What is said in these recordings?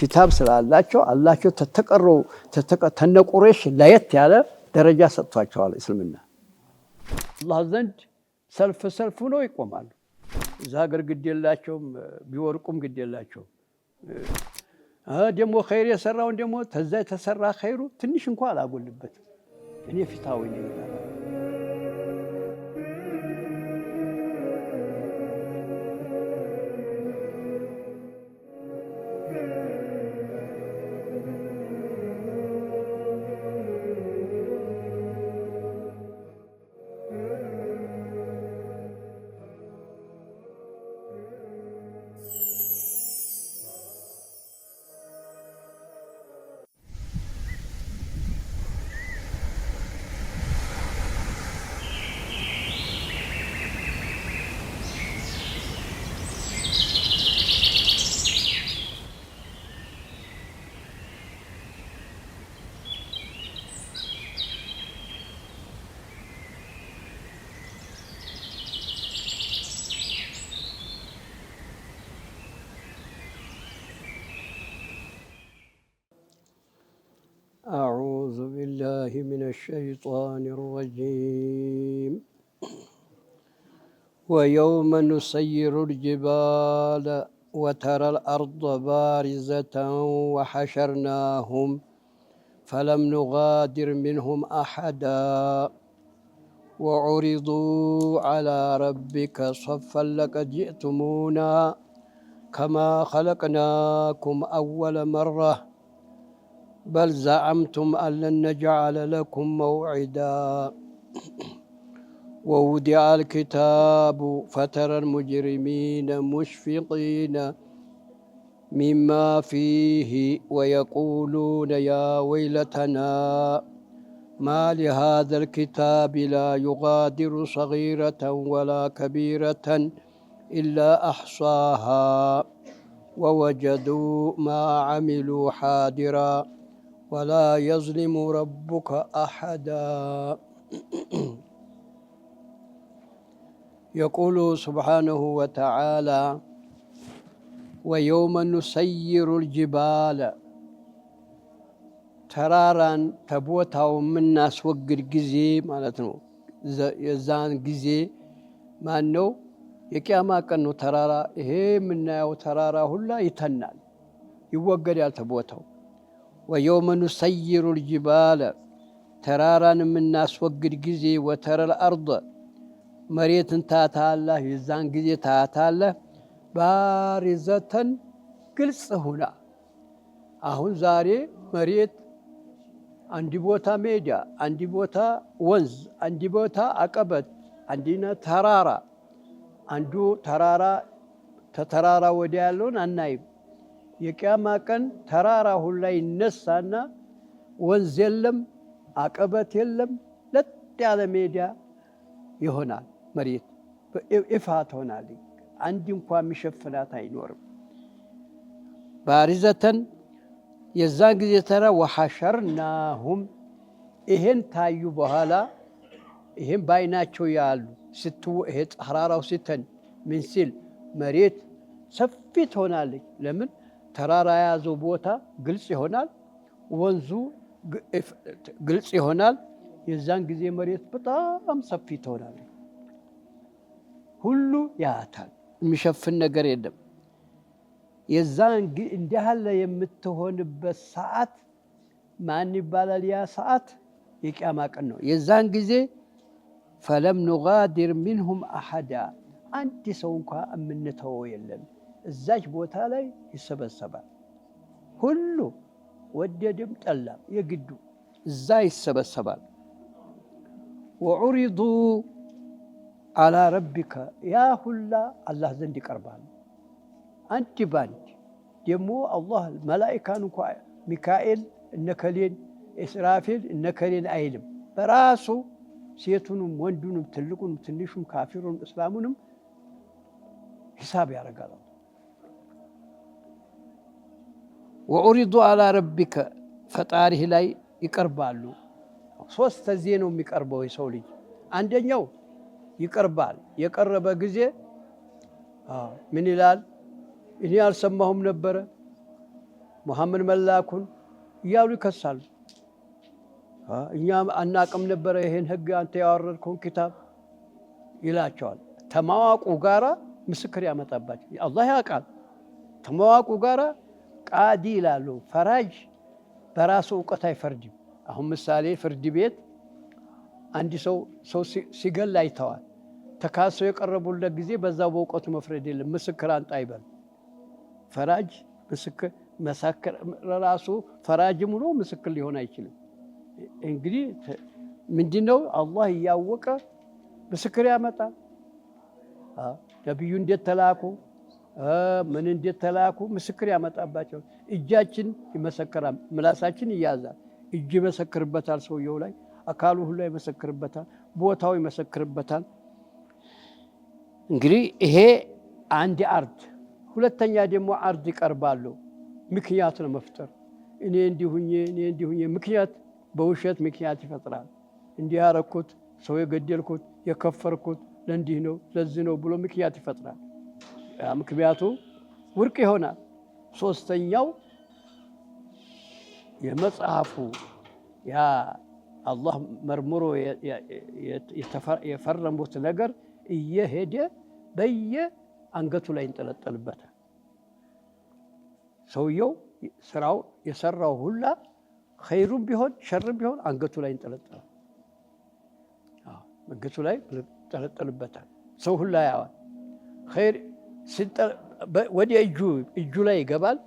ኪታብ ስላላቸው አላቸው ተተቀረው ተነቁረሽ ለየት ያለ ደረጃ ሰጥቷቸዋል። እስልምና አላህ ዘንድ ሰልፍ ነው ይቆማሉ። እዛ ሀገር ግድ የላቸውም ቢወርቁም ግድ የላቸውም። ደግሞ ኸይር የሰራውን ደግሞ ተዛ የተሰራ ኸይሩ ትንሽ እንኳን አላጎልበትም። እኔ ፊታዊ ነኝ ይላል። أعوذ بالله من الشيطان الرجيم ويوم نسير الجبال وترى الأرض بارزة وحشرناهم فلم نغادر منهم أحدا وعرضوا على ربك صفا لقد جئتمونا كما خلقناكم أول مرة بل زعمتم أن لن نجعل لكم موعدا ووضع الكتاب فترى المجرمين مشفقين مما فيه ويقولون يا ويلتنا ما لهذا الكتاب لا يغادر صغيرة ولا كبيرة إلا أحصاها ووجدوا ما عملوا حاضرا ولا يظلم ربك أحدا يقول سبحانه وتعالى ويوم نسير الجبال ተራራን ተቦታው የምናስወግድ ጊዜ ማለት ነው። የዛን ጊዜ ማን ነው? የቂያማ ቀን ነው። ተራራ ይሄ የምናየው ተራራ ሁላ ይተናል፣ ይወገዳል ተቦታው። ወየውመ ኑሰይሩ ልጅባለ ተራራን የምናስወግድ ጊዜ ወተረል አርض መሬትን ታያታለህ፣ የዛን ጊዜ ታያታለህ። ባሪዘተን ግልጽ ሁና። አሁን ዛሬ መሬት አንዲ ቦታ ሜዳ፣ አንዲ ቦታ ወንዝ፣ አንዲ ቦታ አቀበት፣ አንዲና ተራራ፣ አንዱ ተራራ ተተራራ ወዲያ ያለውን አናይም። የቂያማ ቀን ተራራ ሁላ ይነሳና ወንዝ የለም፣ አቀበት የለም፣ ለጥ ያለ ሜዳ ይሆናል። መሬት ይፋ ትሆናለች። አንድ እንኳን የሚሸፍናት አይኖርም። ባሪዘተን የዛን ጊዜ ተራ ወሐሸርናሁም ይሄን ታዩ በኋላ ይሄን ባይናቸው ያሉ ይሄ ተራራው ሲተን ምን ሲል መሬት ሰፊ ትሆናለች። ለምን? ተራራ የያዘው ቦታ ግልጽ ይሆናል፣ ወንዙ ግልጽ ይሆናል። የዛን ጊዜ መሬት በጣም ሰፊ ትሆናለች። ሁሉ ያያታል፣ የሚሸፍን ነገር የለም። የዛን እንዲህ ያለ የምትሆንበት ሰዓት ማን ይባላል? ያ ሰዓት የቂያማ ቀን ነው። የዛን ጊዜ ፈለም ኑጋዲር ሚንሁም አሐዳ አንድ ሰው እንኳ የምንተወው የለም። እዛች ቦታ ላይ ይሰበሰባል። ሁሉ ወደድም ጠላም የግዱ እዛ ይሰበሰባል። ወዑሪዱ አላ ረቢከ ያ ሁላ አላህ ዘንድ ይቀርባል። አንድ ባንድ ደግሞ አላህ መላኢካን እንኳ ሚካኤል እነከሌን፣ እስራፊል እነከሌን አይልም። በራሱ ሴቱንም ወንዱንም ትልቁንም ትንሹም ካፊሩንም እስላሙንም ሂሳብ ያደርጋል። ወዑሪዱ አላ ረቢከ ፈጣሪህ ላይ ይቀርባሉ። ሶስት ጊዜ ነው የሚቀርበው የሰው ልጅ። አንደኛው ይቀርባል። የቀረበ ጊዜ ምን ይላል? እኔ አልሰማሁም ነበረ፣ ሙሐመድ መላኩን እያሉ ይከሳሉ። እኛም አናቅም ነበረ ይሄን ህግ አንተ ያወረድከውን ኪታብ ይላቸዋል። ተማዋቁ ጋራ ምስክር ያመጣባቸው አላህ ያውቃል። ተማዋቁ ጋራ ቃዲ ይላሉ። ፈራጅ በራሱ እውቀት አይፈርድም። አሁን ምሳሌ ፍርድ ቤት አንድ ሰው ሲገል አይተዋል። ተካሰው የቀረቡለት ጊዜ በዛው በእውቀቱ መፍረድ የለም። ምስክር አንጣ ይበል። ፈራጅ ምስክር መሳከር ራሱ ፈራጅም ሆኖ ምስክር ሊሆን አይችልም። እንግዲህ ምንድነው አላህ እያወቀ ምስክር ያመጣል። ነብዩ እንዴት ተላኩ ምን እንዴት ተላኩ ምስክር ያመጣባቸው። እጃችን ይመሰክራል፣ ምላሳችን ይያዛል። እጅ ይመሰክርበታል፣ ሰውየው ላይ አካሉ ሁሉ ይመሰክርበታል፣ ቦታው ይመሰክርበታል። እንግዲህ ይሄ አንድ አርድ። ሁለተኛ ደግሞ አርድ ይቀርባሉ ምክንያት ለመፍጠር እኔ እንዲሁኝ ምክንያት በውሸት ምክንያት ይፈጥራል። እንዲህ ያረኩት ሰው የገደልኩት የከፈርኩት ለእንዲህ ነው ለዚህ ነው ብሎ ምክንያት ይፈጥራል። ምክንያቱ ውድቅ ይሆናል። ሶስተኛው የመጽሐፉ ያ አላህ መርምሮ የፈረሙት ነገር እየሄደ በየአንገቱ ላይ ይንጠለጠልበታል። ሰውየው ስራው የሰራው ሁላ ኸይሩም ቢሆን ሸርም ቢሆን አንገቱ ላይ ይንጠለጠላል። አንገቱ ላይ ይንጠለጠልበታል። ሰው ሁላ ያዋል። ኸይር ወደ እጁ ላይ ይገባል።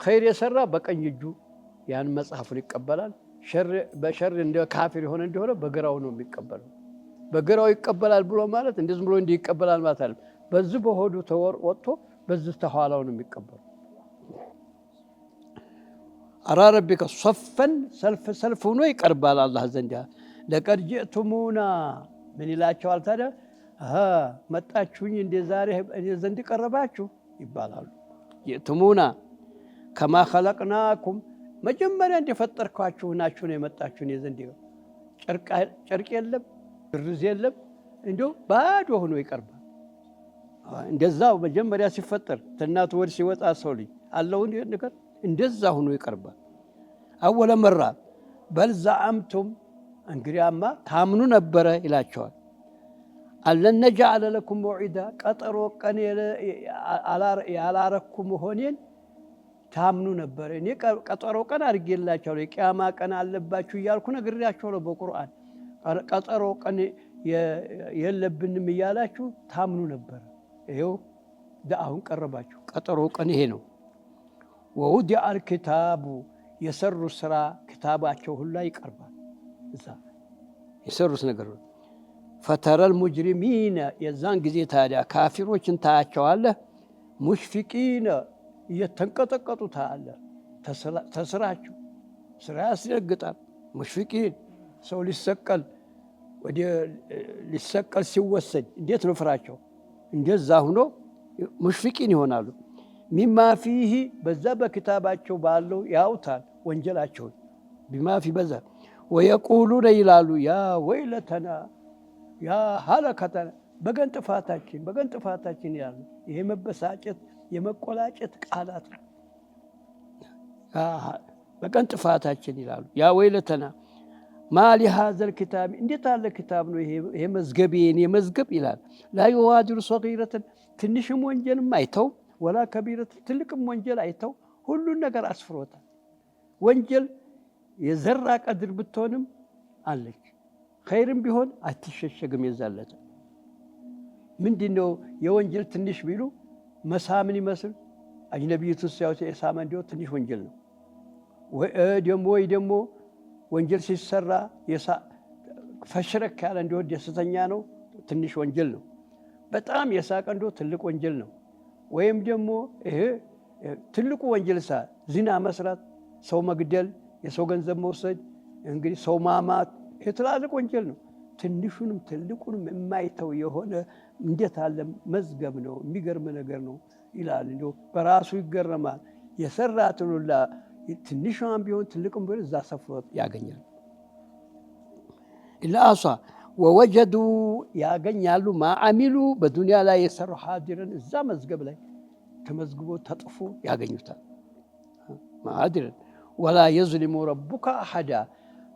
ኸይር የሰራ በቀኝ እጁ ያን መጽሐፉን ይቀበላል። በሸር እንደ ካፊር የሆነ እንደሆነ በግራው ነው የሚቀበለው። በግራው ይቀበላል ብሎ ማለት እንደዚህ ብሎ እንዲህ ይቀበላል ማለት አይደለም። በዚህ በሆዱ ወጥቶ በዚህ ተኋላው ነው የሚቀበለው። አራ ረቢከ ሶፈን ሰልፍ ሆኖ ይቀርባል አላህ ዘንድ። ለቀድ ጅእቱሙና ምን ይላቸዋል ታዲያ? መጣችሁኝ እንደ ዛሬ እኔ ዘንድ ቀረባችሁ ይባላሉ። ጅእቱሙና ከማ ኸለቅናኩም መጀመሪያ እንደፈጠርኳችሁ ናችሁ ነው የመጣችሁ እኔ ዘንድ። ጨርቅ የለም ርዝ የለም፣ እንዲሁ ባዶ ሆኖ ይቀርባል። እንደዛው መጀመሪያ ሲፈጠር ተናቱ ወድ ሲወጣ ሰው ልጅ አለው ነገር እንደዛ ሆኖ ይቀርባል። አወለ መራ በል ዘዐምቱም እንግዲያማ ታምኑ ነበረ ይላቸዋል። አለን ነጅዐለ ለኩም መውዒዳ ቀጠሮ ቀን ያላረኩ መሆኔን ታምኑ ነበረ። እኔ ቀጠሮ ቀን አድርጌላቸዋለሁ። የቂያማ ቀን አለባችሁ እያልኩ ነግሬያቸዋለሁ በቁርአን። ቀጠሮ ቀን የለብንም እያላችሁ ታምኑ ነበረ። ይኸው አሁን ቀረባችሁ። ቀጠሮ ቀን ይሄ ነው። ወውዲዐል ኪታቡ የሰሩ ስራ ክታባቸው ሁላ ይቀርባል። እዛ የሰሩት ነገር ነው። ፈተረል ሙጅሪሚነ የዛን ጊዜ ታዲያ ካፊሮችን ታያቸዋለህ። ሙሽፊቂነ እየተንቀጠቀጡ ታያለህ። ተስራቸው ስራ ያስደግጣል። ሙሽፊቂን ሰው ሊሰቀል ሲወሰድ እንዴት ነው ፍራቸው? እንደዛ ሁኖ ሙሽፊቂን ይሆናሉ። ሚማ ፊህ በዛ በክታባቸው ባለው ያውታል ወንጀላቸውን። ቢማ ፊ በዛ ወየቁሉነ ይላሉ ያ ወይለተና ያ ሀለከተና በገን ጥፋታችን ይላሉ። ይሄ መበሳጨት የመቆላጨት ቃላት ነው። በገን ጥፋታችን ይላሉ። ያ ወይለተና ማሊ ሀዘል ኪታብ እንዴት ያለ ኪታብ ነው ይሄ መዝገብ የኔ መዝገብ ይላል። ላ ዩጋዲሩ ሰጊረተን ትንሽም ወንጀልም አይተው ወላ ከቢረት ትልቅም ወንጀል አይተው ሁሉን ነገር አስፍሮታል። ወንጀል የዘራ ቀድር ብትሆንም አለች፣ ኸይርም ቢሆን አትሸሸግም። የዛለተ ምንድነው የወንጀል ትንሽ ቢሉ መሳምን ይመስል አጅነቢይቱን ሲያዩት የሳማ እንዲሁ ትንሽ ወንጀል ነው። ወይ ደግሞ ወንጀል ሲሰራ ፈሽረክ ያለ እንዲሁ ደስተኛ ነው፣ ትንሽ ወንጀል ነው። በጣም የሳቀ እንዲሁ ትልቅ ወንጀል ነው። ወይም ደግሞ ይሄ ትልቁ ወንጀል ዚና መስራት፣ ሰው መግደል፣ የሰው ገንዘብ መውሰድ፣ እንግዲህ ሰው ማማት ትላልቅ ወንጀል ነው። ትንሹንም ትልቁንም የማይተው የሆነ እንዴት አለ መዝገብ ነው። የሚገርም ነገር ነው ይላል። እንዲሁ በራሱ ይገረማል። የሰራትን ሁላ ትንሿን ቢሆን ትልቅም ቢሆን እዛ ሰፍሮት ያገኛል። ኢላአሷ ወወጀዱ ያገኛሉ ማዓሚሉ በዱንያ ላይ የሰሩ ሐዲረን እዛ መዝገብ ላይ ተመዝግቦ ተጥፎ ያገኙታል። عدلا ولا يظلم ربك أحدا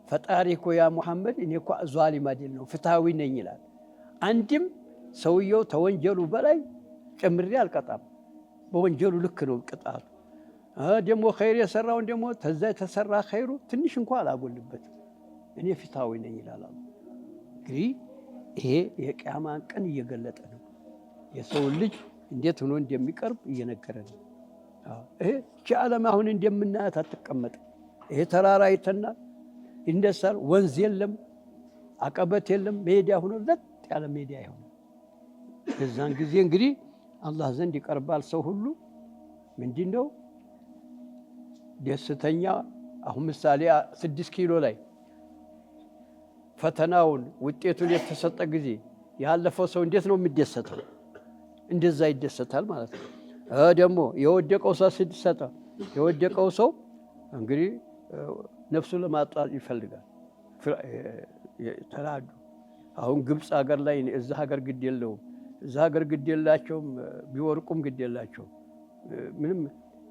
ፈጣሪኮ ያ ሙሐመድ እኔ እኮ ዟሊም አይደለሁም ፍትሃዊ ነኝ ይላል። አንድም ሰውየው ተወንጀሉ በላይ ጨምሬ አልቀጣም፣ በወንጀሉ ልክ ነው ቅጣቱ። ደግሞ ኸይር የሰራውን ደግሞ ተዛ የተሰራ ኸይሩ ትንሽ እንኳን አላጎልበትም፣ እኔ ፍትሃዊ ነኝ ይላል። እንግዲህ ይሄ የቂያማን ቀን እየገለጠ ነው። የሰው ልጅ እንዴት ሆኖ እንደሚቀርብ እየነገረ ነው። ይሄ ዓለም አሁን እንደምናያት አትቀመጥም። ይሄ ተራራ ይተናል፣ ይነሳል፣ ወንዝ የለም፣ አቀበት የለም፣ ሜዳ ሆኖ ለጥ ያለ ሜዳ ይሆናል። በዛን ጊዜ እንግዲህ አላህ ዘንድ ይቀርባል ሰው ሁሉ። ምንድነው ደስተኛ? አሁን ምሳሌ 6 ኪሎ ላይ ፈተናውን ውጤቱን የተሰጠ ጊዜ ያለፈው ሰው እንዴት ነው የሚደሰተው? እንደዛ ይደሰታል ማለት ነው። ደግሞ የወደቀው ሰው ሲደሰታ የወደቀው ሰው እንግዲህ ነፍሱን ለማጥፋት ይፈልጋል። ተራዱ አሁን ግብፅ ሀገር ላይ እዛ ሀገር ግድ የለውም፣ እዛ ሀገር ግድ የላቸውም፣ ቢወርቁም ግድ የላቸውም ምንም።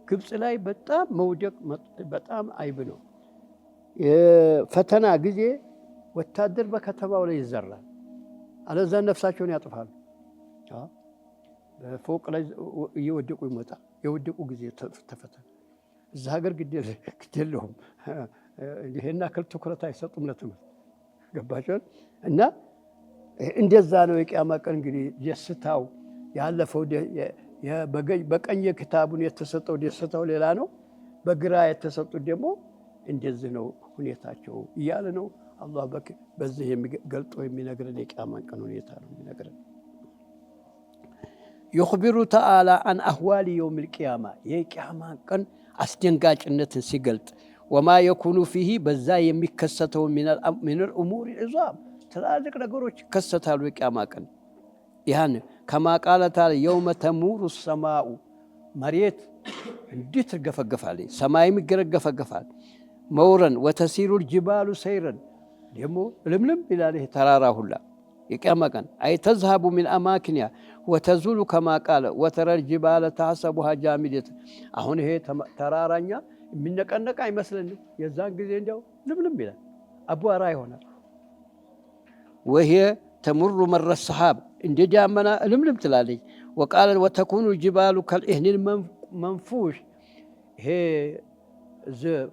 ግብፅ ላይ በጣም መውደቅ በጣም አይብ ነው። የፈተና ጊዜ ወታደር በከተማው ላይ ይዘራል፣ አለዛ ነፍሳቸውን ያጥፋሉ። በፎቅ ላይ እየወደቁ ይሞታል። የወደቁ ጊዜ ተፈተነ። እዛ ሀገር ግድ የለውም፣ ይሄን ያክል ትኩረት አይሰጡም ለትምህርት። ገባችኋል? እና እንደዛ ነው የቂያማ ቀን እንግዲህ ደስታው ያለፈው በቀኝ ክታቡን የተሰጠው ደስታው ሌላ ነው፣ በግራ የተሰጡት ደግሞ እንደዚህ ነው ሁኔታቸው እያለ ነው አላህ በዚህ ገልጦ የሚነግረን የቂያማን ቀን ሁኔታ ነው የሚነግረን። يخبر تعالى عن أحوال يوم القيامة የቂያማን ቀን አስደንጋጭነትን ሲገልጥ وما يكون فيه በዛ የሚከሰተው من الأمور العظام ትላልቅ ነገሮች ይከሰታሉ የቂያማ ቀን። ያን كما قال تعالى يوم تمور السماء መሬት እንዲህ ትርገፈገፋለች፣ ሰማይም ይገረገፈገፋል። መውረን وتسير الجبال سيرا ደግሞ ልምልም ይላል ተራራ ሁላ የቂያማ ቀን። አይ ተዝሃቡ ሚን አማኪንያ ወተዙሉ ከማ ቃለ ወተረ الجبال تحسبها جامدة። አሁን ይሄ ተራራኛ የሚነቀነቅ አይመስልንም። የዛን ጊዜ እንደው ልምልም ይላል፣ አቧራ ይሆናል። ወሄ ተሙሩ መረ ሰሓብ እንደ ዳመና ልምልም ትላለች። ወቃለ ወተኩኑ الجبال كالعهن المنفوش። ይሄ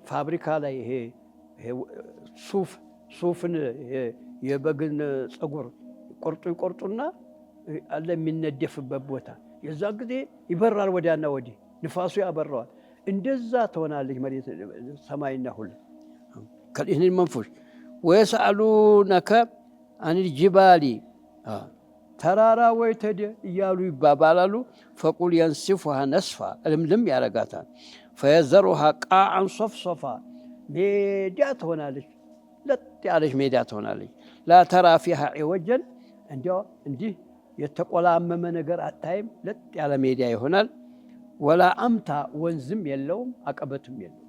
ፋብሪካ ላይ ይሄ ሱፍን የበግን ፀጉር ይቆርጡና አለ የሚነደፍበት ቦታ የዛ ጊዜ ይበራል ወዲያና ወዲህ፣ ንፋሱ ያበራዋል። እንደዛ ትሆናለች መሬት ሰማይና ሁሉ ከልህን መንፉሽ። ወየስአሉነከ አን الجبال ተራራ ወይ ተደ እያሉ ይባባላሉ። ፈቁል የንስፉሃ ነስፋ ልምልም ያረጋታል። ፈየዘሩሃ ቃዓን ሶፍሶፋ ሜዳ ትሆናለች፣ ለጥ ያለች ሜዳ ትሆናለች። ላ ተራ ፊሃ ዒወጀን እንዲህ የተቆላመመ ነገር አታይም፣ ለጥ ያለ ሜዳ ይሆናል። ወላ አምታ ወንዝም የለውም አቀበትም የለውም።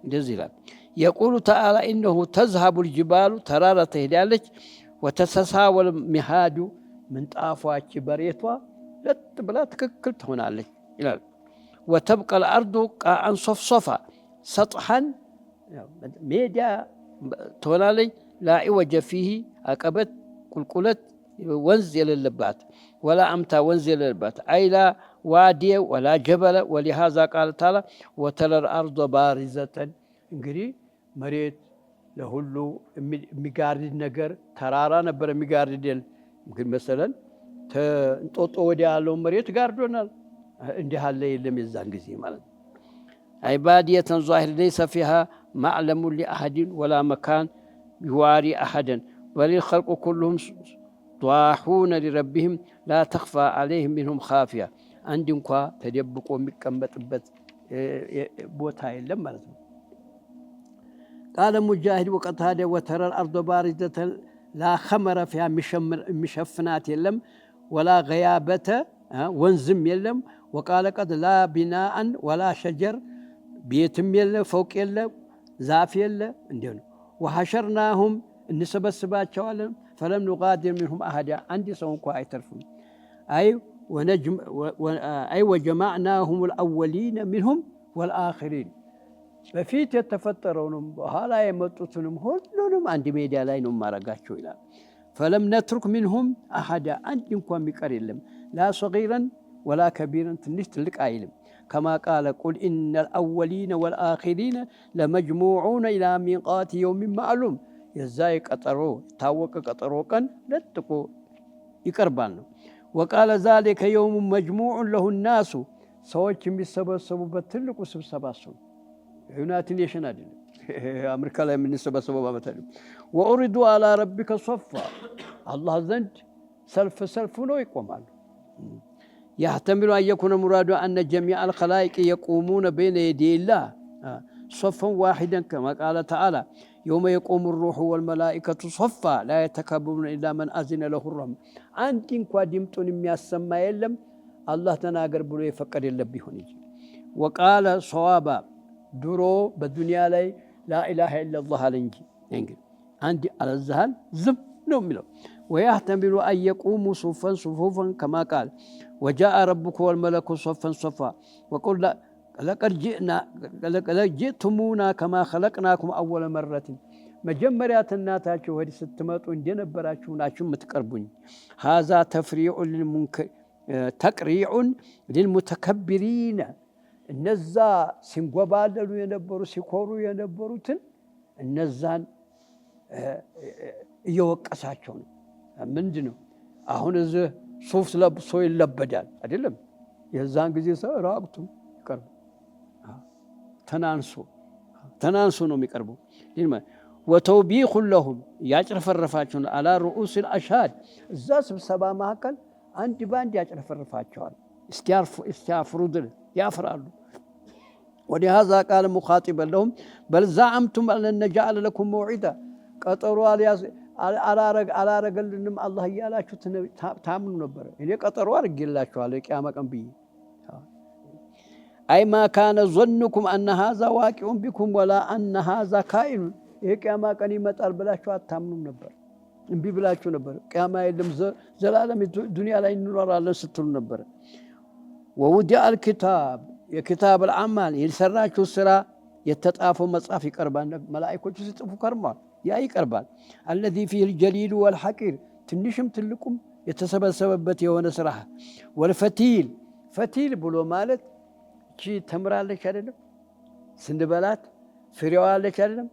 እንደዚህ ይላል። የቁሉ ተዓላ ኢነሁ ተዝሃቡ الجبال ተራራ ትሄዳለች። ወተተሳወል ሚሃዱ ምንጣፏች በሬቷ ለጥ ብላ ትክክል ትሆናለች ይላል። ወተብቀ الأرض ቃዓን ሶፍሶፋ ሰጥሐን ሜዳ ትሆናለች። ላ ዒወጀ ፊህ አቀበት ቁልቁለት ወንዝ የሌለባት፣ ወላ አምታ ወንዝ የሌለባት፣ አይላ ዋዲየ ወላ ጀበለ። ወሊሃዛ ቃል ተዓላ ወተረ الأرض ባሪዘተን። እንግዲህ መሬት ለሁሉ የሚጋርድ ነገር ተራራ ነበር የሚጋርደን። ግን መሰለን እንጦጦ ወዲያ ያለውን መሬት ጋርዶናል። እንዲህ አለ የለም የዛን ጊዜ ማለት ነው። عبادية ظاهر ليس فيها معلم لأحد ولا مكان يواري أحدا بل الخلق كلهم ضاحون لربهم لا تخفى عليهم منهم خافية. عندهم كوا تدبقوا مكمبت بوتاي لما لازم. قال مجاهد وقتادة وترى الأرض باردة لا خمر فيها مشفنات يلم ولا غيابة وانزم يلم. وقال قد لا بناء ولا شجر ቤትም የለ ፎቅ የለ ዛፍ የለ እንዲሁ ነው። ወሐሸርናሁም እንሰበስባቸዋለን ፈለም ኑጋዲር ሚንሁም አሐዳ አንድ ሰው እንኳ አይተርፍም። አይ ወጀማዕናሁም الأولين منهم ወልአኺሪን በፊት የተፈጠረውንም በኋላ የመጡትንም ሁሉንም አንድ ሜዳ ላይ ነው ማረጋቸው ይላል። ፈለም ነትሩክ ሚንሁም አሐዳ አንድ እንኳን የሚቀር የለም። ላ ሰጊረን ወላ ከቢረን ትንሽ ትልቅ አይልም። ከማ ቃለ ቁል ኢነል አወሊነ ወልአኺሪነ ለመጅሙዑነ ኢላ ሚቃት የውሚን ማዕሉም የዛ የቀጠሮ የታወቀ ቀጠሮ ቀን ለጥቆ ይቀርባል ነው። ወቃለ ዛሊከ የውሙን መጅሙዑን ለሁ ናሱ ሰዎች የሚሰበሰቡበት ትልቁ ስብሰባ እሱ ነው። ዩናይትድ ኔሽን አይደለም፣ አሜሪካ ላይ የምንሰበሰበው ማለት አይደለም። ወኡሪዱ አላ ረቢከ ሶፋ አላህ ዘንድ ሰልፍ ነው ይቆማሉ። ያህተሚሉ አን የኩነ ሙራዱ አነ ጀሚዕ አልኸላኢቅ የቁሙነ በይነ የደይላህ ሶፈን ዋሂደን ከማ ቃለ ተዓላ የውመ የቁሙ ሩሑ ወልመላኢከቱ ሶፋ ላ የተከብሩነ ኢላ መን አዚነ ለሁ ረሕማን አንድ እንኳ ድምጡን የሚያሰማ የለም አላህ ተናገር ብሎ የፈቀደለት ቢሆን እንጂ። ወቃለ ሰዋባ ድሮ በዱንያ ላይ ላኢላሃ ኢለላህ አለ እንጂ እንግዲህ አንድ አለዛሃል ዝም ነው የሚለው። ወያህተሚሉ አን የቁሙ ሱፈን ሱፉፈን ከማ ቃል ወጃአ ረቡከ ወልመለኩ ሶፈን ሶፋ ወቁል ለቀድ ጅእቱሙና ከማ ኸለቅናኩም አወለ መረትን መጀመሪያ እናታችሁ ወዲህ ስትመጡ እንደነበራችሁ ናችሁ የምትቀርቡኝ። ሃዛ ተቅሪዑን ሊልሙተከቢሪነ እነዛ ሲንጎባለሉ የነበሩ ሲኮሩ የነበሩትን እነዛን እየወቀሳቸው ነው። ምንድን ነው አሁን እዚህ ሱፍ ለብሶ ይለበዳል አይደለም? የዛን ጊዜ ሰው ራቁቱ ይቀርቡ ተናንሶ ነው የሚቀርቡ። ወተውቢኹ ለሁም ያጭረፈረፋቸውን አላ ሩኡሲል አሽሃድ እዛ ስብሰባ መካከል አንድ ባንድ ያጭረፈረፋቸዋል። እስቲያፍሩ ድል ያፍራሉ። ወሊሃዛ ቃለ ሙኻጢበን ለሁም በል ዘዐምቱም አን ነጅዐለ ለኩም መውዒዳ ቀጠሮ አላረገልንም አላህ እያላችሁ ታምኑ ነበረ። እኔ ቀጠሮ አድርጌላችኋለሁ የቂያማ ቀን ብዬ። አይ ማ ካነ ዞንኩም አነ ሃዛ ዋቂዑን ቢኩም ወላ አነ ሃዛ ካኢኑን ይሄ ቂያማ ቀን ይመጣል ብላችሁ አታምኑም ነበር። እምቢ ብላችሁ ነበር። ቂያማ የለም ዘላለም ዱንያ ላይ እንኖራለን ስትሉ ነበር። ወውዲዐ አልኪታብ የኪታብ አልአዕማል የሰራችሁ ስራ የተጻፈው መጽሐፍ ይቀርባል። መላእክቶቹ ሲጽፉ ከርመዋል። ያ ይቀርባል። አለዚ ፊህ ልጀሊሉ ወልሐቂር ትንሽም ትልቁም የተሰበሰበበት የሆነ ስራ። ወልፈቲል ፈቲል ብሎ ማለት እቺ ተምራለች አይደለም? ስንበላት ፍሬዋ አለች አይደለም?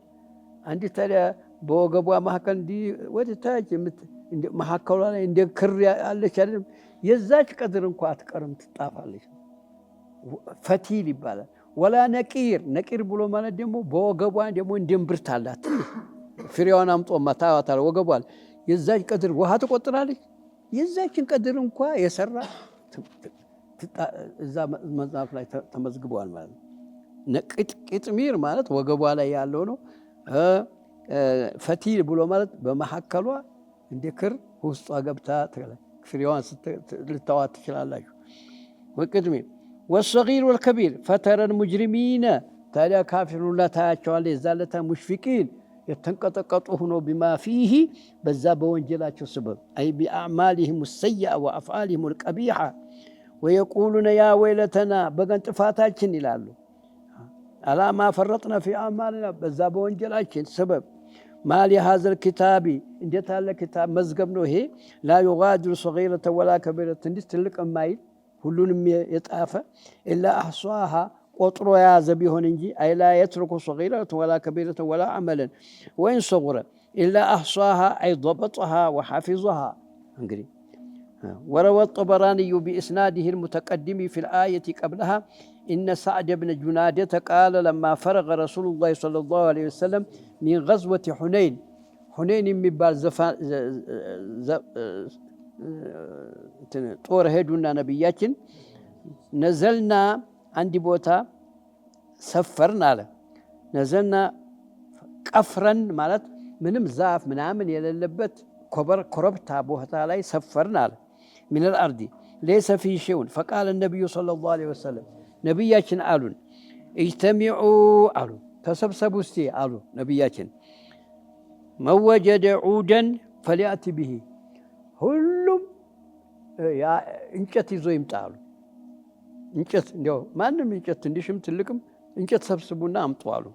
አንዲት ታዲያ በወገቧ መካከል እንዲህ ወደ ታች መካከሏ ላይ እንደ ክር አለች አይደለም? የዛች ቀድር እንኳ አትቀርም ትጣፋለች። ፈቲል ይባላል። ወላ ነቂር ብሎ ማለት ደግሞ በወገቧ ደግሞ እንደ እምብርት አላት። ፍሬዋን አምጦማ ታዋታል ወገቧል። የዛች ቀድር ውሃ ትቆጥራለች። የዛችን ቀድር እንኳ የሰራ እዛ መጽሐፍ ላይ ተመዝግበዋል ማለት ነው። ቅጥሚር ማለት ወገቧ ላይ ያለው ነው። ፈቲል ብሎ ማለት በመካከሏ እንደ ክር ውስጧ ገብታ ፍሬዋን ልታዋት ትችላላችሁ። ወቅድሚር ወሰጊር ወልከቢር ፈተረል ሙጅሪሚነ ታዲያ ካፊሩላ ታያቸዋለ የዛለታ ሙሽፊቂን የተንቀጠቀጡ ሆኖ ቢማ ፊህ በዛ በወንጀላቸው ስበብ አይ ቢአዕማሊሂም ሰይአ ወአፍዓሊሂም ልቀቢሐ ወየቁሉነ ያ ወይለተና በገን ጥፋታችን ይላሉ። አላማ ፈረጥና ፊ አዕማልና በዛ በወንጀላችን ስበብ ማሊ ሀዘል ኪታቢ እንዴት ያለ ኪታብ መዝገብ ነው ይሄ። ላ ዩጋዲሩ ሰጊረተ ወላ ከቢረተ እንዲህ ትልቅ የማይል ሁሉንም የጣፈ ኢላ አሕሷሃ ቆጥሮ የያዘ ቢሆን እንጂ አይ ላ የትርኩ ሰጊረተ ወላ ከቢረተ ወላ ዐመለን ወይን ሰጉረ ኢላ አሕሷሃ አይ ضبطሃ ወሐፊظሃ። እንግዲህ ወረወ الطبراني بإسناده المتقدم في الآية قبلها إن سعد بن جنادة قال لما فرغ رسول الله صلى الله عليه وسلم من غزوة حنين የሚባል ጦር ሄዱና ነብያችን ነዘልና አንድ ቦታ ሰፈርን አለ። ነዘልና ቀፍረን ማለት ምንም ዛፍ ምናምን የሌለበት ኮረብታ ቦታ ላይ ሰፈርን አለ። من الأرض ليس في شيء فقال النبي صلى الله عليه وسلم ነብያችን አሉን እጅተሚዑ አሉ ተሰብሰቡ እስቲ አሉ ነብያችን መወጀደ ዑደን ፈሊአቲ ብሂ ሁሉም እንጨት ይዞ ይምጣሉ። እንጨት እንዲያው ማንም እንጨት ትንሽም ትልቅም እንጨት ሰብስቡና አምጡ አሉ።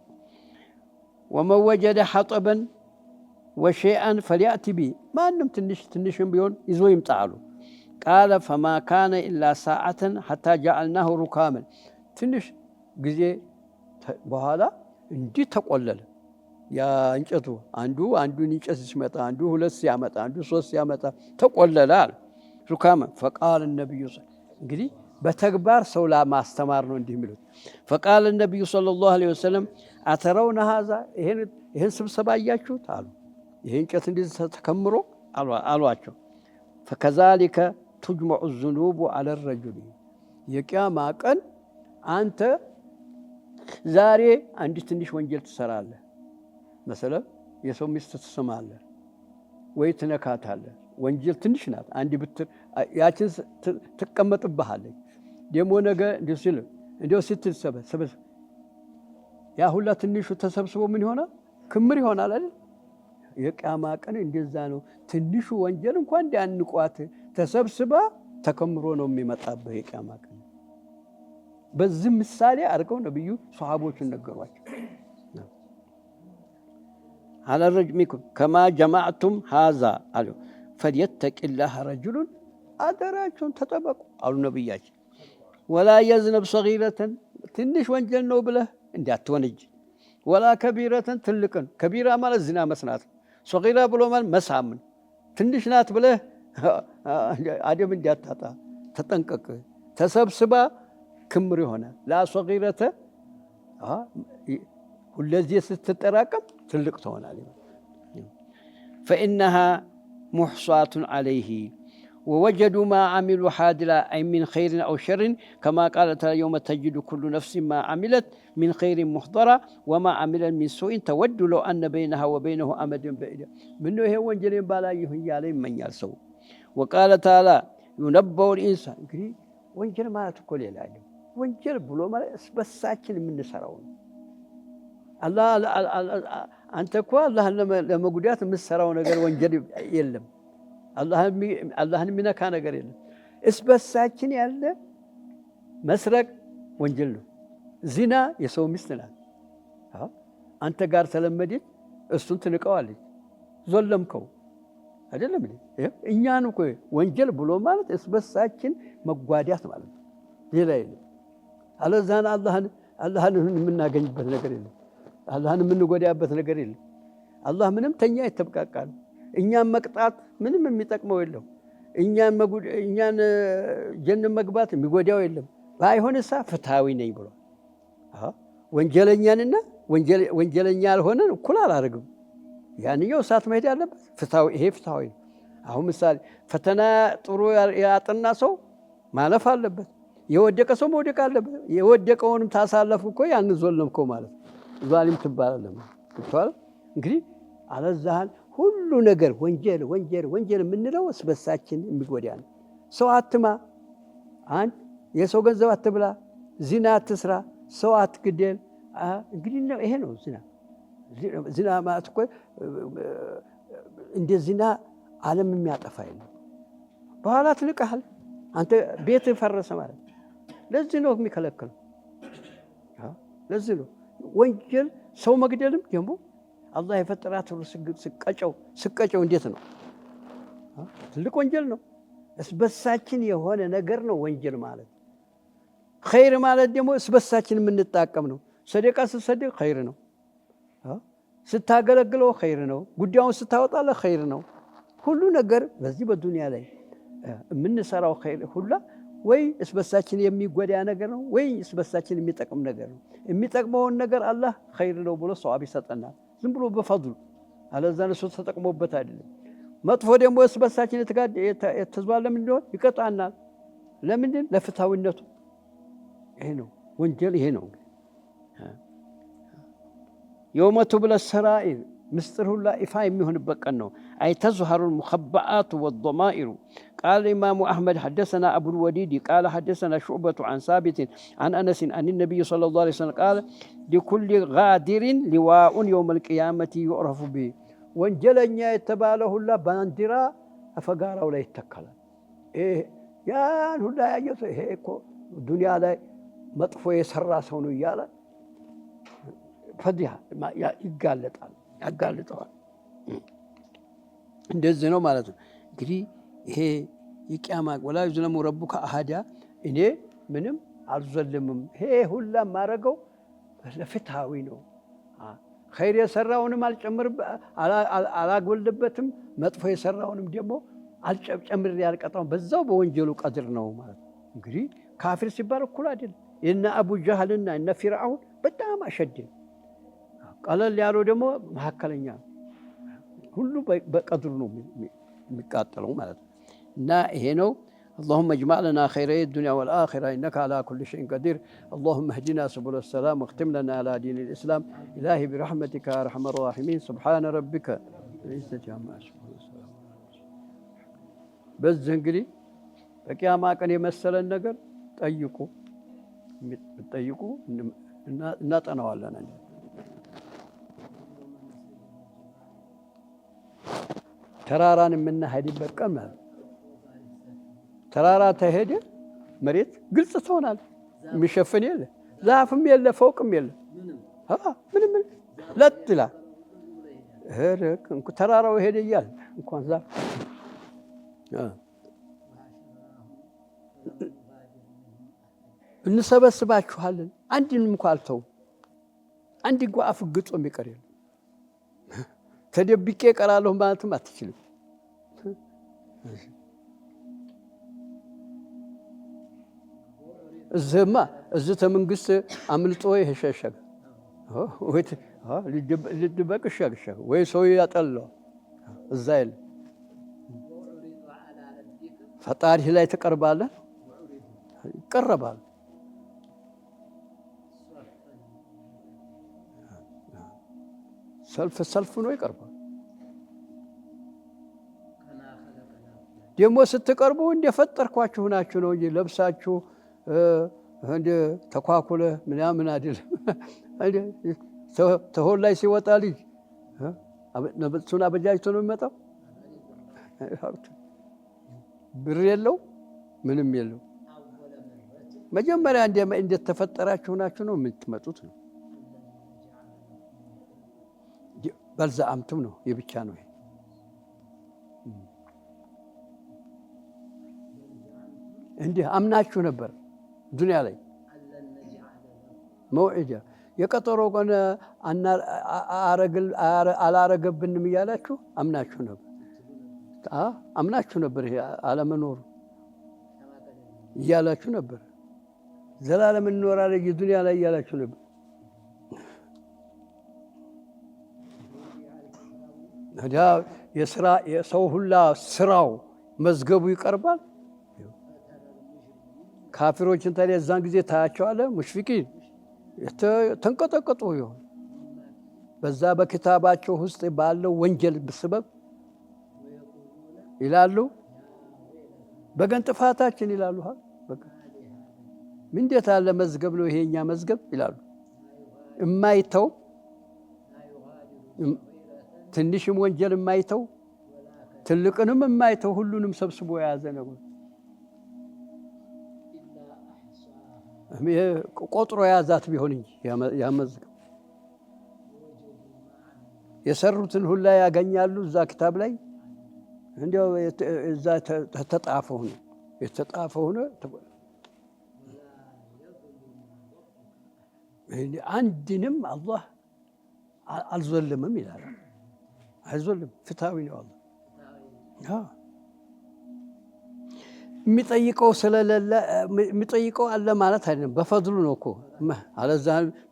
ወመን ወጀደ ሐጠበን ወሸይአን ፈልያእቲ ቢ ማንም ትንሽም ቢሆን ይዞ ይምጣ አሉ። ቃለ ፈማ ካነ ኢላ ሰዓተን ሐታ ጀዐልናሁ ሩካመን ትንሽ ጊዜ በኋላ እንዲህ ተቆለለ ያ እንጨቱ። አንዱን እንጨት ሲመጣ አንዱ ሁለት ሲያመጣ አንዱ ሶስት ሲያመጣ ተቆለለ አለ። ሩካመን ፈቃለ ነቢዩ እንግዲህ በተግባር ሰው ለማስተማር ነው እንዲህ የሚሉት። ፈቃለ ነቢዩ ሰለላሁ ዐለይሂ ወሰለም አተረውነ ሀዛ ይህን ስብሰባ አያችሁት አሉ። ይህ እንጨት እንዲህ ተከምሮ አሏቸው። ፈከዛሊከ ቱጅመዑ ዙኑቡ ዐለ ረጁል የቂያማ ቀን አንተ ዛሬ አንዲት ትንሽ ወንጀል ትሰራለህ። መሰለን የሰው ሚስት ትስማለህ ወይ ትነካታለህ። ወንጀል ትንሽ ናት። አንድ ብትር ያችን ትቀመጥብሃለች። ደግሞ ነገ እንዲሁ ስትሰበሰብ ያ ሁላ ትንሹ ተሰብስቦ ምን ይሆናል? ክምር ይሆናል አይደል? የቂያማ ቀን እንደዛ ነው። ትንሹ ወንጀል እንኳን እንዲያንቋት ተሰብስባ ተከምሮ ነው የሚመጣበት የቂያማ ቀን። በዚህ ምሳሌ አድርገው ነብዩ ሷሃቦቹን ነገሯቸው። አለ ረጅሚኩም ከማ ጀማዕቱም ሃዛ አሉ ፈልየተቂላህ ረጁሉን አደራችሁን ተጠበቁ አሉ ነብያችን። ወላ የዝነብ ሰጊረተን ትንሽ ወንጀል ነው ብለህ እንዳትወነጅ፣ ወላ ከቢረተን ትልቅን ከቢራ ማለት ዝና መስናት፣ ሰጊራ ብሎ ማለት መሳምን ትንሽ ናት ብለህ አደብ እንዳታጣ ተጠንቀቅ። ተሰብስባ ክምር ይሆናል። ላ ሰጊረተ ሁለዚህ ስትጠራቀም ትልቅ ትሆናለች። ፈኢነሃ ሙሕሷቱን ዐለይሂ ወወጀዱ ማ ዓሚሉ ሓዲራ አይ ሚን ኸይሪን አው ሸርን ከማ ቃለ ተዓላ የውመ ተጅዱ ኩሉ ነፍሲን ማ ዓሚለት ሚን ኸይሪን ሙሕደራ ወማ ዓሚለት ሚን ሱኢን ተወዱ ለው አነ በይነሃ ወበይነሁ አመደን በዒዳ። ምነው ይሄ ወንጀሌን ባላየሁ እያለ ይመኛል ሰው። ወቃለ ተዓላ ዩነበኡ ልኢንሳን እንግዲህ ወንጀል ማለት እኮ ሌላ አይደለም። ወንጀል ብሎ ማለት በሳችን የምንሰራው ነው። አንተ እኮ አላህን ለመጉዳት የምትሰራው ነገር ወንጀል የለም። አላህን የሚነካ ነገር የለም። እስበሳችን ያለ መስረቅ ወንጀል ነው። ዚና የሰው ሚስት ናት። አንተ ጋር ተለመደች፣ እሱን ትንቀዋለች፣ ዞለምከው አይደለም። እኛን እኮ ወንጀል ብሎ ማለት እስበሳችን መጓዳት ማለት ነው፣ ሌላ የለም። አለዛን አላህን የምናገኝበት ነገር የለም። አላህን የምንጎዳበት ነገር የለም። አላህ ምንም ተኛ ይተብቃቃል። እኛን መቅጣት ምንም የሚጠቅመው የለም። እኛን ጀነት መግባት የሚጎዳው የለም። ባይሆንሳ ፍትሃዊ ነኝ ብሎ ወንጀለኛንና ወንጀለኛ ያልሆነን እኩል አላደርግም። ያንኛው እሳት መሄድ ያለበት ፍትሃዊ፣ ይሄ ፍትሃዊ ነው። አሁን ምሳሌ ፈተና ጥሩ ያጠና ሰው ማለፍ አለበት። የወደቀ ሰው መውደቅ አለበት። የወደቀውንም ታሳለፍ እኮ ያን ዞለምከው ማለት ዛሊም ትባላለህ። እንግዲህ አለዛህል ሁሉ ነገር ወንጀል የምንለው እስበሳችን የሚጎዳ ነው። ሰው አትማ፣ አንድ የሰው ገንዘብ አትብላ፣ ዚና አትስራ፣ ሰው አትግደል። እንግዲህ ይሄ ነው ዚና ማለት እኮ እንደ ዚና ዓለም የሚያጠፋ የለም። በኋላ ትንቀሃል አንተ ቤት ፈረሰ ማለት። ለዚህ ነው የሚከለክለው። ለዚህ ነው ወንጀል ሰው መግደልም ደግሞ አላህ የፈጠራት ሁሉ ስቀጨው እንዴት ነው? ትልቅ ወንጀል ነው። እስበሳችን የሆነ ነገር ነው ወንጀል ማለት። ኸይር ማለት ደግሞ እስበሳችን የምንጣቀም ነው። ሰደቃ ስትሰድቅ ኸይር ነው። ስታገለግለው ኸይር ነው። ጉዳዩን ስታወጣለ ኸይር ነው። ሁሉ ነገር በዚህ በዱንያ ላይ የምንሰራው ኸይር ሁላ ወይ እስበሳችን የሚጎዳ ነገር ነው ወይ እስበሳችን የሚጠቅም ነገር ነው። የሚጠቅመውን ነገር አላህ ኸይር ነው ብሎ ሰዋብ ይሰጠናል። ዝም ብሎ በፈضሉ አለዛ ነው ተጠቅሞበት አይደለም። መጥፎ ደግሞ እስበሳችን የተዝባለም እንደሆነ ይቀጣናል። ለምንድን? ለፍትሃዊነቱ። ይሄ ነው ወንጀል። ይሄ ነው የውመ ቱብለ ሰራኢር ምስጢር ሁላ ይፋ የሚሆንበት ቀን ነው። አይ ተዝሀሩ ልሙኸበአቱ ወضማኢሩ ቃል ኢማሙ አሕመድ ሐደሰና አቡልወሊድ ቃለ ሐደሰና ሹዕበቱ አን ሳቢትን አን አነስን አን ነቢይ ሰለላሁ ዐለይሂ ወሰለም ቃለ ሊኩሊ ጋዲሪን ሊዋኡን የውመ ልቅያመቲ ዩዕረፉ ብሂ። ወንጀለኛ የተባለ ሁላ ባንዲራ አፈጋራው ላይ ይተከላል። ያን ሁላ ያየው ይሄ እኮ ዱንያ ላይ መጥፎ የሰራ ሰው ነው እያለ ፈዲሃ ያጋልጠዋል። እንደዚህ ነው ማለት ነው። እንግዲህ ይሄ የቂያማ ወላ ዩዝለሙ ረቡከ አሐዳ እኔ ምንም አልዘልምም። ይሄ ሁላ ማረገው ለፍትሃዊ ነው። ኸይር የሰራውንም አላጎልበትም፣ መጥፎ የሰራውንም ደግሞ አልጨምሬ ያልቀጣው በዛው በወንጀሉ ቀድር ነው ማለት ነው። እንግዲህ ካፊር ሲባል እኩል አይደለም። የነ አቡ ጀህልና እነ ፊርዓውን በጣም አሸድ፣ ቀለል ያለው ደግሞ መካከለኛ፣ ሁሉ በቀድሩ ነው የሚቃጠለው ማለት ነው። እና ይሄ ነው اللهم اجمع لنا خيري الدنيا والآخرة إنك على كل شيء قدير. اللهم اهدنا سبل السلام واختم لنا على دين الإسلام. إلهي برحمتك يا أرحم الراحمين. سبحان ربك العزة عما يصفون. በዚህ እንግዲህ በቂያማ ቀን የመሰለን ነገር ጠይቁ እናጠናዋለን። ተራራን የምናሄድበት ቀን ማለት ተራራ ተሄደ መሬት ግልጽ ትሆናል። የሚሸፍን የለ፣ ዛፍም የለ፣ ፎቅም የለ፣ ምንም ለጥ ይላል። ተራራው ሄደ እያለ እንኳን ዛፍ እንሰበስባችኋለን። አንድንም እንኳ አልተውም። አንድ እንኳ አፍግጦ የሚቀር የለም። ተደብቄ እቀራለሁ ማለትም አትችልም። እዚህ ተመንግስት አምልጦ ይሸሸግ ልድበቅ ሸግሸግ ወይ ሰው ያጠለው እዛ የለ። ፈጣሪህ ላይ ትቀርባለህ፣ ይቀረባል። ሰልፍ ነው ይቀርባል። ደግሞ ስትቀርቡ እንደፈጠርኳችሁ ናችሁ ነው እንጂ ለብሳችሁ እንደ ተኳኩለ ምናምን አይደለም። ተሆን ላይ ሲወጣ ልጅ ነብሱን አበጃጅቶ ነው የሚመጣው። ብር የለው ምንም የለው። መጀመሪያ እንደተፈጠራችሁ ናችሁ ነው የምትመጡት ነው። በልዘአምቱም ነው የብቻ ነው። ይሄ እንዲህ አምናችሁ ነበር ዱንያ ላይ መውዒዳ የቀጠሮ ቀን አላረገብንም እያላችሁ አምናችሁ ነበር። ይሄ አለመኖሩ እያላችሁ ነበር። ዘላለም እንኖራለን የዱንያ ላይ እያላችሁ ነበር። የሰው ሁላ ስራው መዝገቡ ይቀርባል። ካፊሮችን ታዲያ እዛን ጊዜ ታያቸዋለህ። ሙሽፊቂን ተንቀጠቀጡ ይሆን በዛ በኪታባቸው ውስጥ ባለው ወንጀል ስበብ ይላሉ፣ በገን ጥፋታችን ይላሉ። እንዴት ያለ መዝገብ ነው ይሄኛ መዝገብ ይላሉ። የማይተው ትንሽም ወንጀል የማይተው ትልቅንም የማይተው ሁሉንም ሰብስቦ የያዘ ነው። ቆጥሮ የያዛት ቢሆን እንጂ ያመዝገብ የሰሩትን ሁላ ያገኛሉ እዛ ክታብ ላይ። እንዲያው እዛ ተጣፈው ነው የተጣፈው ነው። አንድንም አላህ አልዘልምም ይላል። አይዘልም፣ ፍትሃዊ ነው አላህ። የሚጠይቀው ስለሌለ የሚጠይቀው አለ ማለት አይደለም። በፈድሉ ነው እኮ አለዛ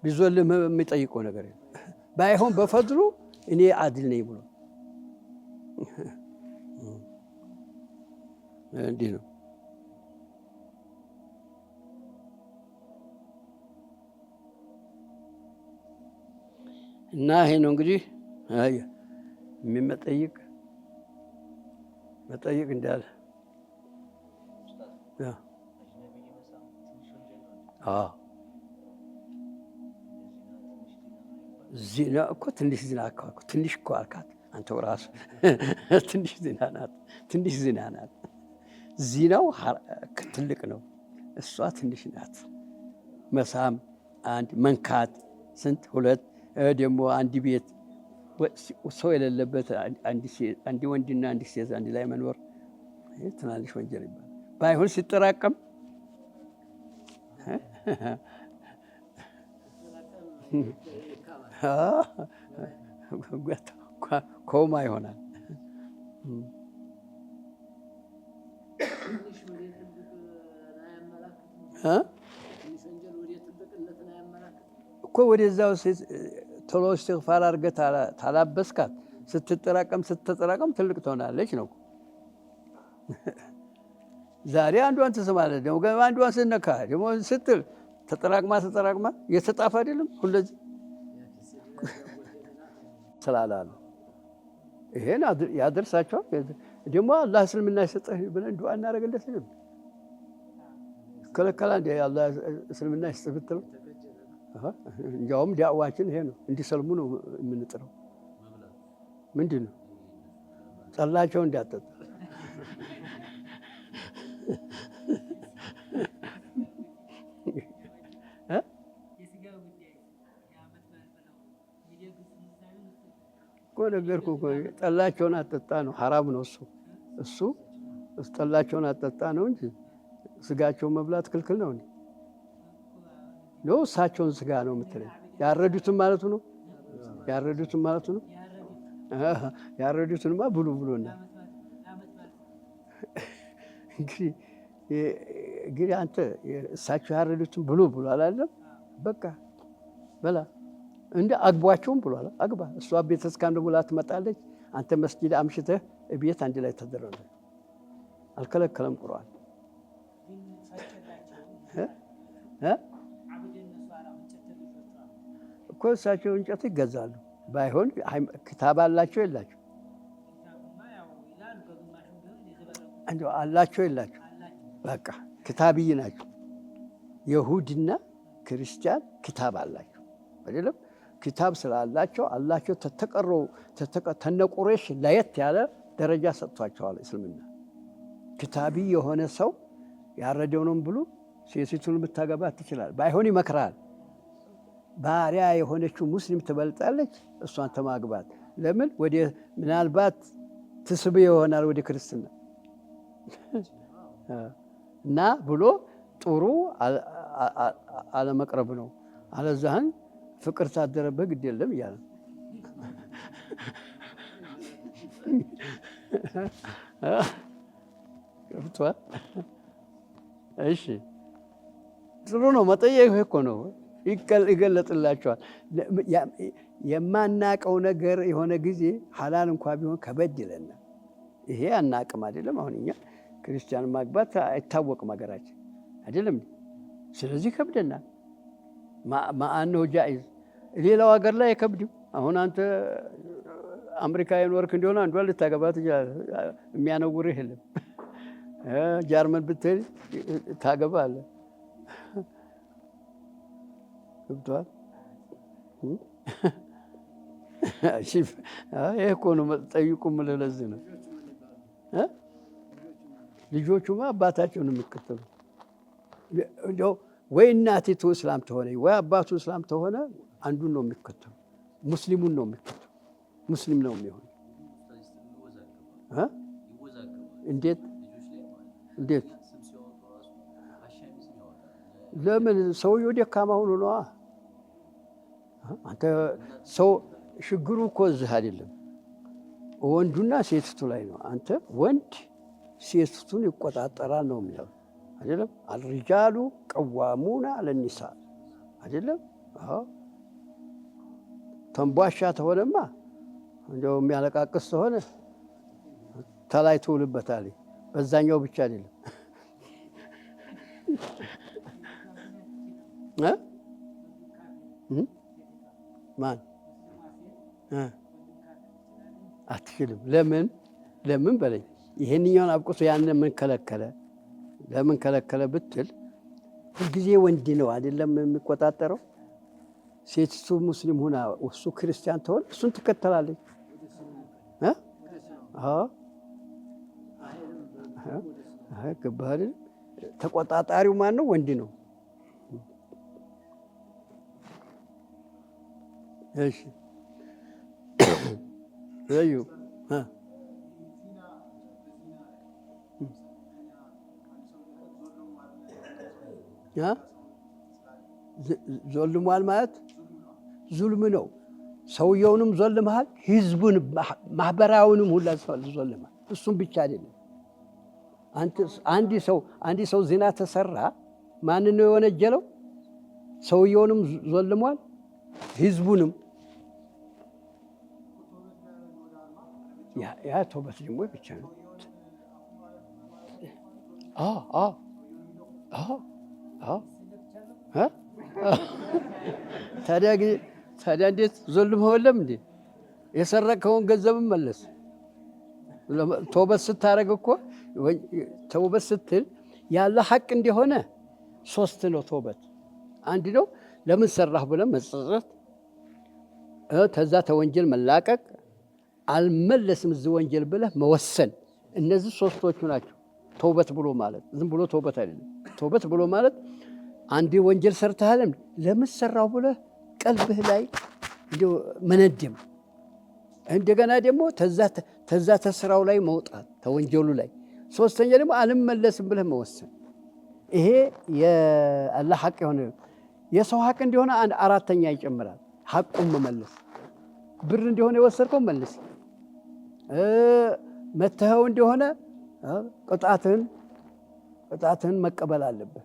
ቢዘልም የሚጠይቀው ነገር ባይሆን በፈድሉ እኔ አድል ነኝ ብሎ እንዲህ ነው። እና ይሄ ነው እንግዲህ የሚመጠይቅ እንዳለ ዚና እኮ ትንሽ ዚና እኮ ትንሽ እኮ አልካት አንተው ራሱ ትንሽ ዚና ናት። ዚናው ትልቅ ነው። እሷ ትንሽ ናት። መሳም አንድ መንካት ስንት ሁለት ደግሞ አንድ ቤት ሰው የሌለበት አንድ ወንድና አንድ ሴት አንድ ላይ መኖር ትናንሽ ወንጀል ይባላል። ባይሆን ሲጠራቀም ኮማ ይሆናል። እኮ ወደዛው ቶሎ እስትግፋር አድርገህ ታላበስካት ስትጠራቀም ትልቅ ትሆናለች ነው። ዛሬ አንዷን ትስማለህ፣ ደግሞ አንዷን ስነካ ደግሞ ስትል ተጠራቅማ የተጣፈ አይደለም ሁለዚህ ስላላሉ ይሄን ያደርሳቸዋል። ደግሞ አላህ እስልምና ይሰጥህ ብለን ዱዓ እናደርግለትም ከለከላ እንደ አላህ እስልምና ይስጥህ ብትለው እንዲያውም ዳዕዋችን ይሄ ነው። እንዲሰልሙ ነው የምንጥረው። ምንድን ነው ጠላቸው እንዳጠጣ እኮ ነገርኩህ እኮ ጠላቸውን አጠጣ ነው። ሐራም ነው እሱ ጠላቸውን አጠጣ ነው እንጂ ስጋቸውን መብላት ክልክል ነው እንዴ? ነው እሳቸውን ስጋ ነው የምትለኝ? ያረዱትን ማለቱ ነው። ያረዱትንማ ብሉና እንግዲህ አንተ እሳቸው ያረዱትን ብሉ አላለም። በቃ በላ እንደ አግቧቸውም ብሏል። አግባ እሷ ቤት እስካንድ ሙላ ትመጣለች። አንተ መስጊድ አምሽተህ ቤት አንድ ላይ ተደረገ። አልከለከለም ቁርአን እኮ እሳቸው እንጨት ይገዛሉ። ባይሆን ክታብ አላቸው የላቸው እንዴ? አላቸው የላቸው? በቃ ክታብይ ናቸው። ይሁድና ክርስቲያን ክታብ አላቸው አይደለም? ክታብ ስላላቸው አላቸው ተነቁሬሽ ለየት ያለ ደረጃ ሰጥቷቸዋል። እስልምና ክታቢ የሆነ ሰው ያረደውንም ብሉ ሴቲቱን ብታገባ ትችላል። ባይሆን ይመክራል። ባሪያ የሆነችው ሙስሊም ትበልጣለች እሷን ተማግባት። ለምን ወደ ምናልባት ትስብ ይሆናል ወደ ክርስትና እና ብሎ ጥሩ አለመቅረብ ነው። አለዛህን ፍቅር ታደረበት ግድ የለም እያለ ገብቷል። እሺ ጥሩ ነው። መጠየቅ እኮ ነው። ይገለጥላቸዋል። የማናቀው ነገር የሆነ ጊዜ ሐላል እንኳ ቢሆን ከበድ ይለናል። ይሄ አናቅም አይደለም። አሁን እኛ ክርስቲያን ማግባት አይታወቅም ሀገራችን አይደለም። ስለዚህ ከብደናል። ማአነው ጃኢዝ ሌላው ሀገር ላይ አይከብድም። አሁን አንተ አሜሪካ የኖርክ እንደሆነ አንዷን ልታገባ ትችላለህ። የሚያነውርህ የለም። ጀርመን ብትሄድ ታገባለህ። ገብቶሃል? ይሄ እኮ ነው ጠይቁ የምልህ። ለዚህ ነው ልጆቹማ አባታቸውን የሚከተሉ እንደው ወይ እናቲቱ እስላም ተሆነ ወይ አባቱ እስላም ተሆነ አንዱን ነው የሚከተሉ። ሙስሊሙን ነው የሚከተሉ። ሙስሊም ነው የሚሆን። እንዴት ለምን? ሰውየው ደካማ ሆኖ ነዋ። አንተ ሰው ችግሩ እኮ እዚህ አይደለም፣ ወንዱና ሴትቱ ላይ ነው። አንተ ወንድ ሴትቱን ይቆጣጠራል ነው የሚለው አይደለም? አልሪጃሉ ቀዋሙና አለኒሳ አይደለም? ተንቧሻ ተሆነማ እንደው የሚያለቃቅስ ተሆነ ተላይ ትውልበታል። በዛኛው ብቻ አይደለም። ማን አትችልም? ለምን በለኝ። ይሄንኛውን አብቁቶ ያንን ምን ከለከለ? ለምን ከለከለ ብትል ሁልጊዜ ወንድ ነው አይደለም የሚቆጣጠረው። ሴቲቱ ሙስሊም ሆና እሱ ክርስቲያን ተሆነ እሱን ትከተላለች። ገባህ አይደል? ተቆጣጣሪው ማን ነው? ወንድ ነው። እሺ እዩ ዞልሟል ማለት ዙልም ነው። ሰውየውንም ዞልመሃል፣ ህዝቡን ማህበራዊንም ሁላ ዞልመሃል። እሱም ብቻ አይደለም። አንድ ሰው ዚና ተሰራ፣ ማንን ነው የወነጀለው? ሰውየውንም ዞልሟል፣ ህዝቡንም። ያ ተውበት ደግሞ ብቻ ነው። ታዲያ እንዴት ዞልመው የለም እንዴ? የሰረቀውን ገንዘብን መለስ። ተውበት ስታደርግ እኮ ተውበት ስትል ያለ ሐቅ እንደሆነ ሶስት ነው ተውበት። አንድ ነው ለምን ሰራህ ብለህ መጸጸት፣ ተዛ ተወንጀል መላቀቅ፣ አልመለስም እዚህ ወንጀል ብለህ መወሰን። እነዚህ ሶስቶቹ ናቸው ተውበት ብሎ ማለት። ዝም ብሎ ተውበት አይደለም። ተውበት ብሎ ማለት አንድ ወንጀል ሰርተሃል ለምን ሰራው ብለህ ቀልብህ ላይ እንደው መነደም፣ እንደገና ደግሞ ተዛ ተስራው ላይ መውጣት ተወንጀሉ ላይ። ሶስተኛ ደግሞ አልመለስም ብለህ መወሰን። ይሄ የአላህ ሐቅ የሆነ የሰው ሐቅ እንደሆነ አራተኛ ይጨምራል። ሐቁን መመለስ። ብር እንደሆነ የወሰድከው መልስ። መተኸው እንደሆነ ቅጣትህን መቀበል አለብህ።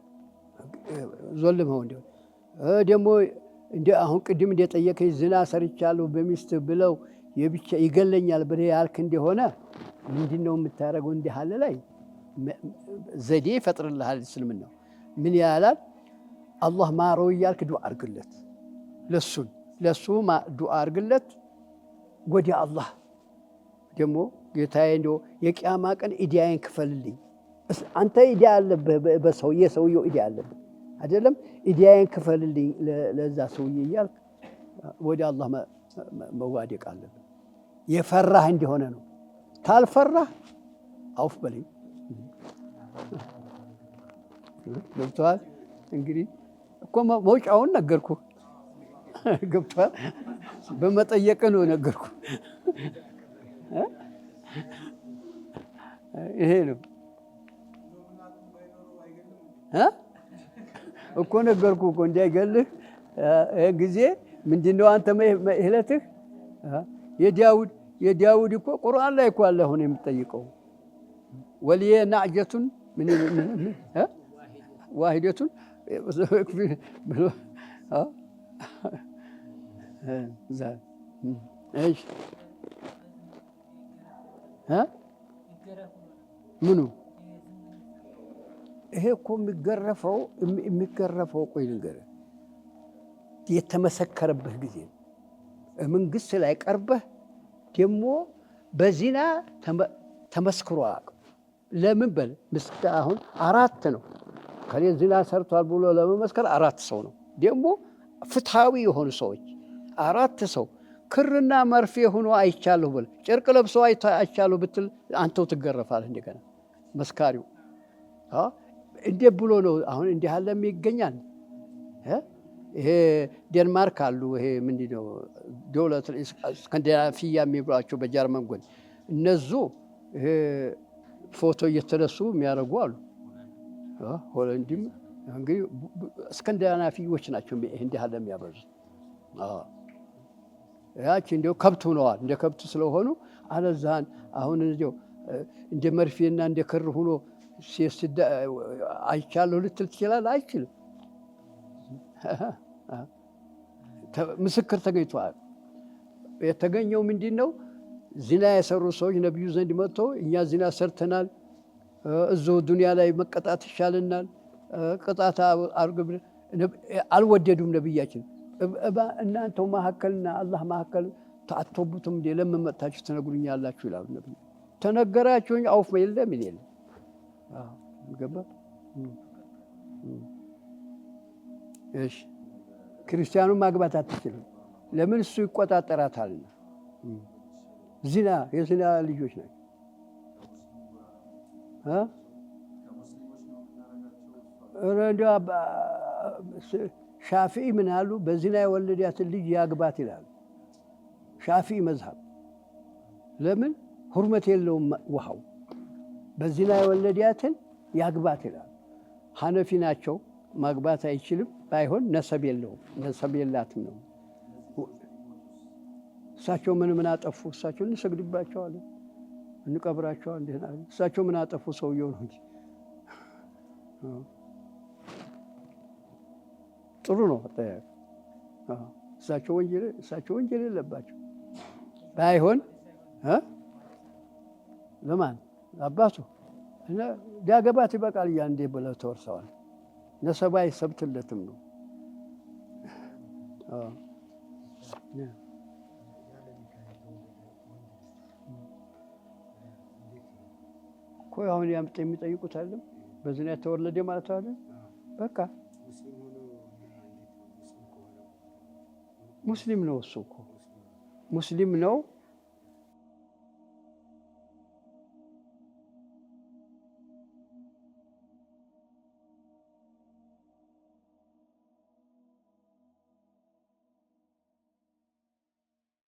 ዞልመው እንደሆነ ደግሞ አሁን ቅድም እንደጠየቀኝ ዝና ሰርቻለሁ በሚስት ብለው የብቻ ይገለኛል ብለህ ያልክ እንደሆነ ምንድን ነው የምታደርገው? እንዲህ አለ ላይ ዘዴ ይፈጥርልሃል እስልምናው። ምን ያላል? አላህ ማረው እያልክ ዱዓ አርግለት። ለሱ ዱዓ አርግለት። ወደ አላህ ደግሞ ጌታዬ እንደው የቂያማ ቀን ኢዲያዬን ክፈልልኝ። አንተ ኢዲያ አለብህ፣ የሰውየው ኢዲያ አለብህ አይደለም? ኢዲያዬን ክፈልልኝ ለዛ ሰውዬ እያልክ ወደ አላህ መዋደቅ አለብህ። የፈራህ እንደሆነ ነው። ታልፈራህ አውፍ በለኝ። ገብቶሃል? እንግዲህ እኮ መውጫውን ነገርኩህ። ገብቶሃል? በመጠየቅ ነው ነገርኩህ። ይሄ ነው እኮ ነገርኩህ እኮ እንዳይገልህ ጊዜ ምንድነው አንተ መህለትህ? የዳውድ እኮ ቁርአን ላይ እኮ አለ። አሁን የምትጠይቀው ወልየ ናዕጀቱን ዋሂደቱን ምኑ ይሄ እኮ የሚገረፈው ቆይ ልንገርህ፣ የተመሰከረብህ ጊዜ መንግስት ላይ ቀርበህ ደግሞ በዚና ተመስክሮ አያውቅም። ለምን በል አሁን 4 ነው ከኔ ዚና ሰርቷል ብሎ ለመመስከር 4 ሰው ነው። ደግሞ ፍትሃዊ የሆኑ ሰዎች 4 ሰው ክርና መርፌ ሆኖ አይቻለሁ ብለህ ጨርቅ ለብሶ አይቻለሁ ብትል አንተው ትገረፋለህ። እንደገና መስካሪው እንዴት ብሎ ነው አሁን እንዲህ ያለም ይገኛል? ይሄ ዴንማርክ አሉ። ይሄ ምንድነው ዶለት ስካንዲናቪያ የሚባሏቸው በጀርመን ጎን እነሱ ይሄ ፎቶ እየተነሱ የሚያደርጉ አሉ። ሆለንድም እንግዲህ ስካንዲናቪያዎች ናቸው እንዲህ ያለ የሚያበዙት። ያቺ እንደው ከብት ሆነዋል። እንደ ከብት ስለሆኑ አለዛን አሁን እንደ መርፌና እንደ ክር ሆኖ አይቻለሁ ልትል ትችላለህ? አይችልም። ምስክር ተገኝቷል። የተገኘው ምንድን ነው? ዚና የሰሩ ሰዎች ነቢዩ ዘንድ መጥተው እኛ ዚና ሰርተናል፣ እዚሁ ዱንያ ላይ መቀጣት ይሻልናል፣ ቅጣት አርግብ አልወደዱም። ነቢያችን እናንተው መካከልና አላህ መካከል ተአቶቡትም እንደ ለምን መጥታችሁ ትነግሩኛላችሁ ይላሉ ነብዩ። ተነገራችሁኝ አውፍ የለም ምን የለም። ገባ? እሺ ክርስቲያኑን ማግባት አትችልም። ለምን? እሱ ይቆጣጠራታልና። ዚና የዚና ልጆች ናቸው። ሻፊዒ ምን አሉ? በዚና የወለዳትን ልጅ ያግባት ይላሉ። ሻፊዒ መዝሀብ ለምን ሁርመት የለውም ውሃው። በዚና የወለዳትን ያግባት ይላሉ። ሐነፊ ናቸው። ማግባት አይችልም። ባይሆን ነሰብ የለውም፣ ነሰብ የላትም ነው። እሳቸው ምን አጠፉ? እሳቸው እንሰግድባቸዋለን፣ እንቀብራቸዋለን። እሳቸው ምን አጠፉ? ሰውየው ነው እንጂ ጥሩ ነው አጠያየቅ። እሳቸው ወንጀል የለባቸው። ባይሆን ለማን አባቱ ዳገባት ይበቃል እያንዴ ብለው ተወርሰዋል። ነሰባ አይሰብትለትም ነው። እኮ አሁን ያምጥ የሚጠይቁት አይደለም። በዝና ተወለደ ማለት አይደል? በቃ ሙስሊም ነው። እሱ እኮ ሙስሊም ነው።